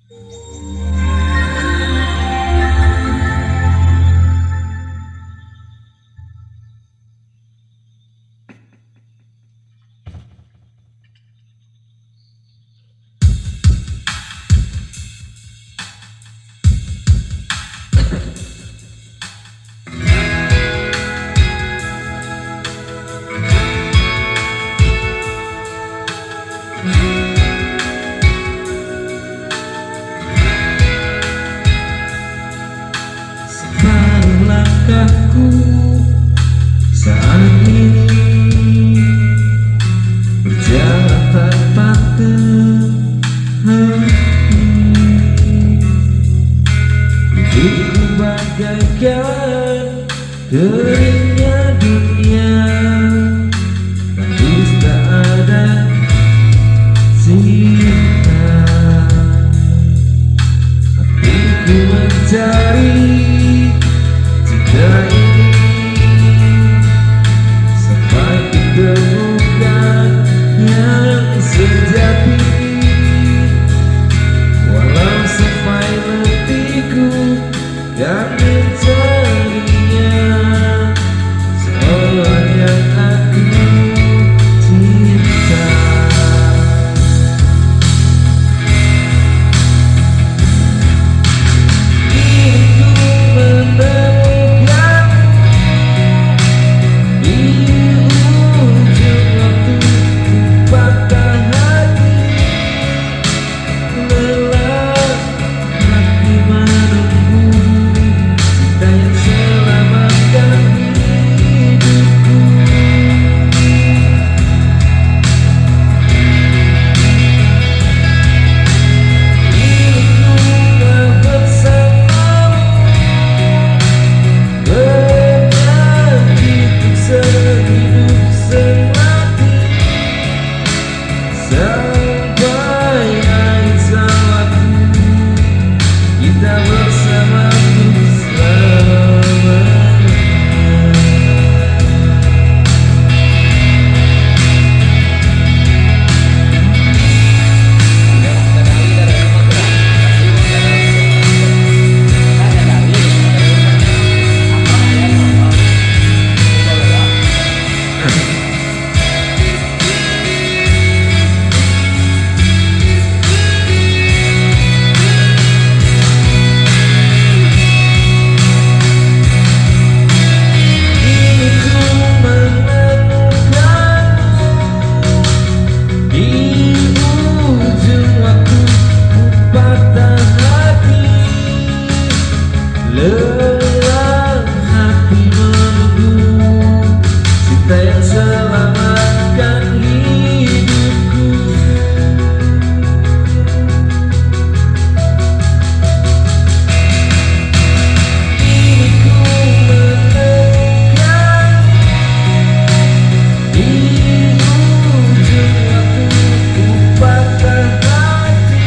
Separuh langkahku saat ini berjalan tanpa terhenti. Hidupku bagaikan keringnya dunia, tapi tak ada cinta. Hatiku mencari cinta ini sampai ditemukan yang sejati. Walau sampai matiku dan mencarinya, seorang yang aku cinta. Lelah hati menunggu cinta yang selamatkan hidupku. Kini ku menemukan di ujung waktu ku patah hati.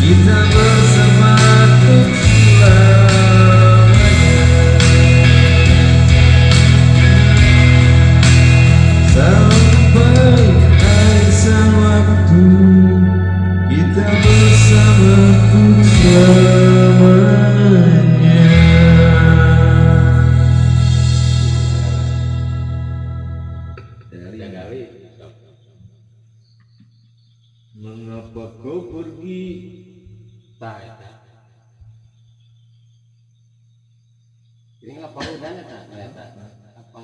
Kita bersama untuk selamanya. Sampai akhir waktu, kita bersama untuk selamanya. Mengapa kau pergi? Ini apa udahnya tak? Apa?